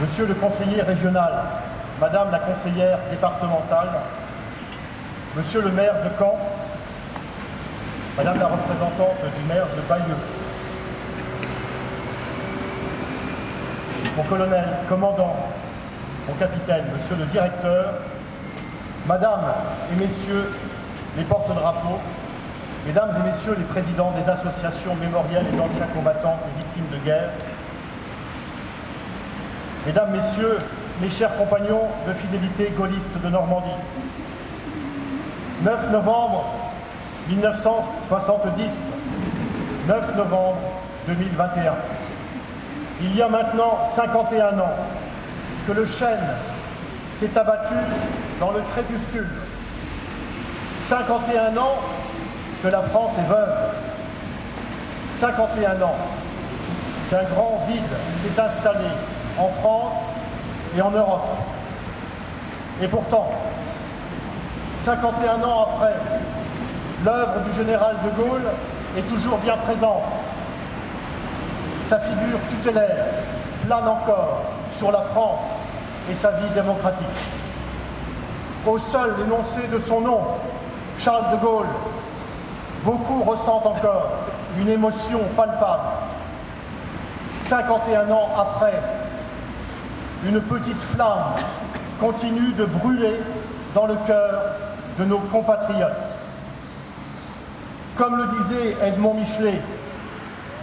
Monsieur le conseiller régional, Madame la conseillère départementale, Monsieur le maire de Caen, Madame la représentante du maire de Bayeux, mon colonel, commandant, mon capitaine, Monsieur le directeur, Madame et Messieurs les porte-drapeaux, Mesdames et Messieurs les présidents des associations mémorielles et d'anciens combattants et victimes de guerre, Mesdames, Messieurs, mes chers compagnons de fidélité gaullistes de Normandie, 9 novembre 1970, 9 novembre 2021. Il y a maintenant 51 ans que le chêne s'est abattu dans le crépuscule. 51 ans que la France est veuve. 51 ans qu'un grand vide s'est installé en France et en Europe. Et pourtant, 51 ans après, l'œuvre du général de Gaulle est toujours bien présente. Sa figure tutélaire plane encore sur la France et sa vie démocratique. Au seul énoncé de son nom, Charles de Gaulle, beaucoup ressentent encore une émotion palpable. 51 ans après, une petite flamme continue de brûler dans le cœur de nos compatriotes. Comme le disait Edmond Michelet,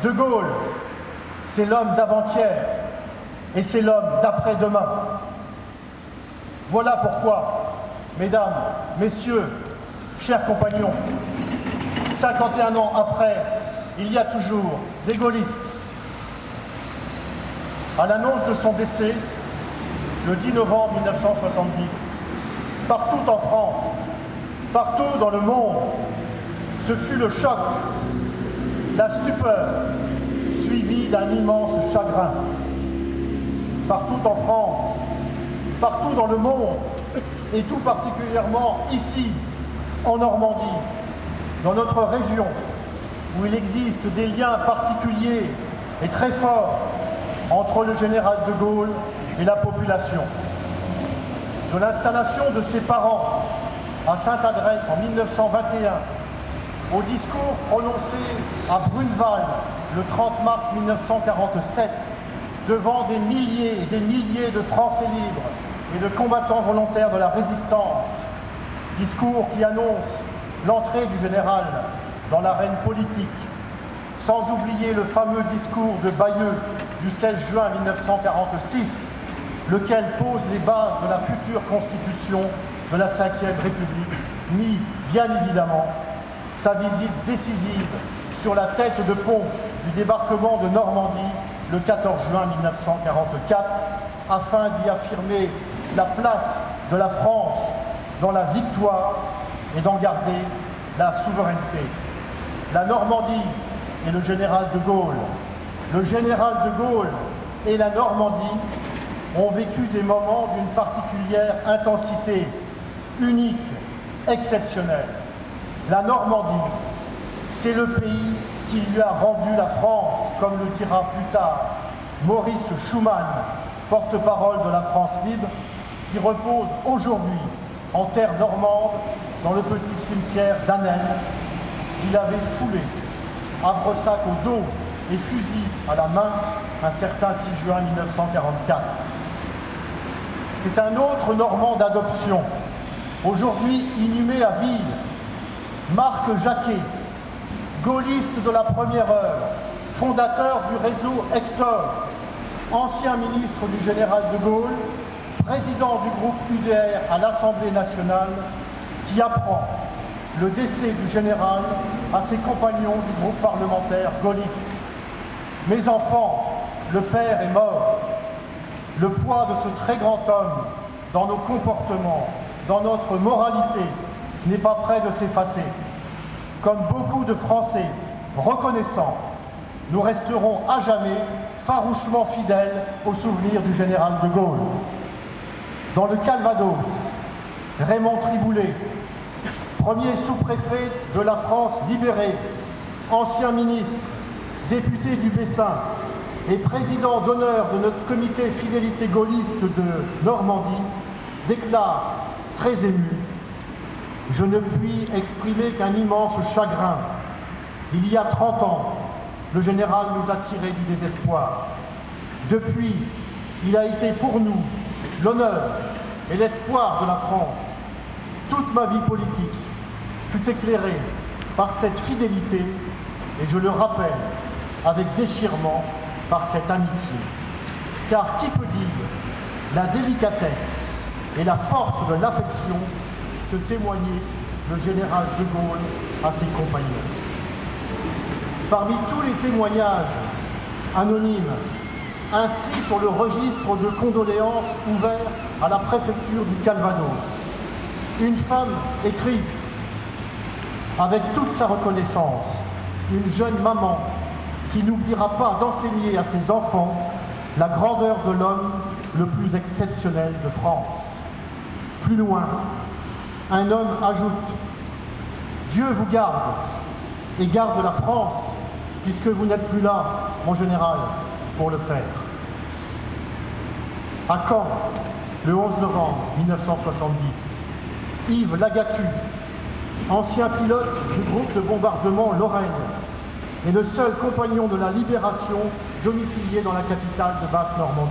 de Gaulle, c'est l'homme d'avant-hier et c'est l'homme d'après-demain. Voilà pourquoi, Mesdames, Messieurs, chers compagnons, 51 ans après, il y a toujours des gaullistes. À l'annonce de son décès, le 10 novembre 1970, partout en France, partout dans le monde, ce fut le choc, la stupeur, suivi d'un immense chagrin. Partout en France, partout dans le monde, et tout particulièrement ici, en Normandie, dans notre région, où il existe des liens particuliers et très forts entre le général de Gaulle et la population. De l'installation de ses parents à Sainte-Adresse en 1921, au discours prononcé à Bruneval le 30 mars 1947, devant des milliers et des milliers de Français libres et de combattants volontaires de la résistance, discours qui annonce l'entrée du général dans l'arène politique, sans oublier le fameux discours de Bayeux du 16 juin 1946, lequel pose les bases de la future constitution de la Ve République, nie bien évidemment sa visite décisive sur la tête de pont du débarquement de Normandie le 14 juin 1944, afin d'y affirmer la place de la France dans la victoire et d'en garder la souveraineté. La Normandie et le général de Gaulle, le général de Gaulle et la Normandie ont vécu des moments d'une particulière intensité, unique, exceptionnelle. La Normandie, c'est le pays qui lui a rendu la France, comme le dira plus tard Maurice Schumann, porte-parole de la France libre, qui repose aujourd'hui en terre normande dans le petit cimetière d'Annel, qu'il avait foulé, havresac au dos et fusil à la main, un certain 6 juin 1944. C'est un autre Normand d'adoption, aujourd'hui inhumé à Ville, Marc Jacquet, gaulliste de la première heure, fondateur du réseau Hector, ancien ministre du général de Gaulle, président du groupe UDR à l'Assemblée nationale, qui apprend le décès du général à ses compagnons du groupe parlementaire gaulliste. Mes enfants, le père est mort. Le poids de ce très grand homme dans nos comportements, dans notre moralité, n'est pas près de s'effacer. Comme beaucoup de Français reconnaissants, nous resterons à jamais farouchement fidèles au souvenir du général de Gaulle. Dans le Calvados, Raymond Triboulet, premier sous-préfet de la France libérée, ancien ministre, député du Bessin, et président d'honneur de notre comité fidélité gaulliste de Normandie, déclare très ému: « Je ne puis exprimer qu'un immense chagrin. Il y a 30 ans, le général nous a tirés du désespoir. Depuis, il a été pour nous l'honneur et l'espoir de la France. Toute ma vie politique fut éclairée par cette fidélité et je le rappelle avec déchirement par cette amitié. Car qui peut dire la délicatesse et la force de l'affection que témoignait le général de Gaulle à ses compagnons. Parmi tous les témoignages anonymes inscrits sur le registre de condoléances ouvert à la préfecture du Calvados, une femme écrit avec toute sa reconnaissance, une jeune maman qui n'oubliera pas d'enseigner à ses enfants la grandeur de l'homme le plus exceptionnel de France. Plus loin, un homme ajoute: Dieu vous garde et garde la France, puisque vous n'êtes plus là, mon général, pour le faire. À Caen, le 11 novembre 1970, Yves Lagatu, ancien pilote du groupe de bombardement Lorraine, est le seul compagnon de la Libération domicilié dans la capitale de Basse-Normandie.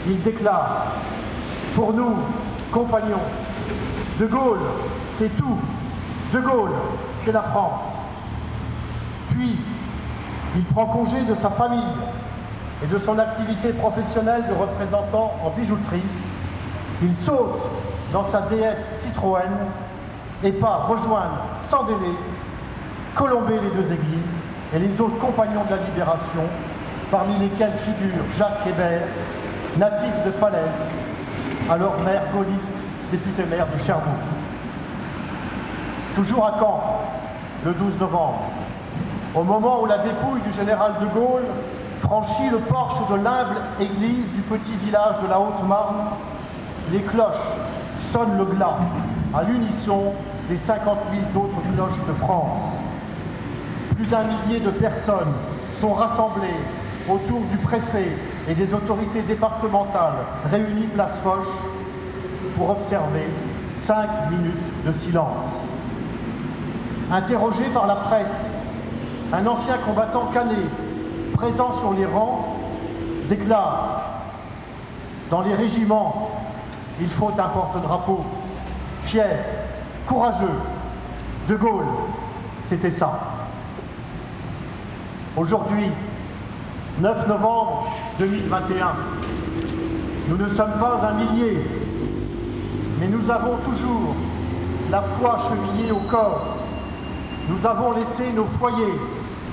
Il déclare: « Pour nous, compagnons, De Gaulle, c'est tout. De Gaulle, c'est la France. » Puis, il prend congé de sa famille et de son activité professionnelle de représentant en bijouterie. Il saute dans sa DS Citroën et part rejoindre sans délai Colombey les deux églises et les autres compagnons de la Libération, parmi lesquels figure Jacques Hébert, natif de Falaise, alors maire gaulliste, député maire de Cherbourg. Toujours à Caen, le 12 novembre, au moment où la dépouille du général de Gaulle franchit le porche de l'humble église du petit village de la Haute-Marne, les cloches sonnent le glas à l'unisson des 50 000 autres cloches de France. Plus d'1 millier de personnes sont rassemblées autour du préfet et des autorités départementales réunies place Foch pour observer 5 minutes de silence. Interrogé par la presse, un ancien combattant canet, présent sur les rangs, déclare: « Dans les régiments, il faut un porte-drapeau, fier, courageux. De Gaulle, c'était ça. » Aujourd'hui, 9 novembre 2021, nous ne sommes pas 1 millier, mais nous avons toujours la foi chevillée au corps. Nous avons laissé nos foyers,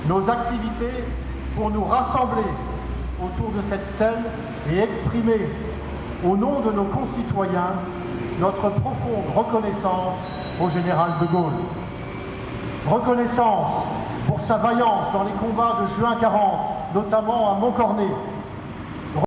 nos activités pour nous rassembler autour de cette stèle et exprimer, au nom de nos concitoyens, notre profonde reconnaissance au général de Gaulle. Reconnaissance pour sa vaillance dans les combats de juin 40, notamment à Montcornet,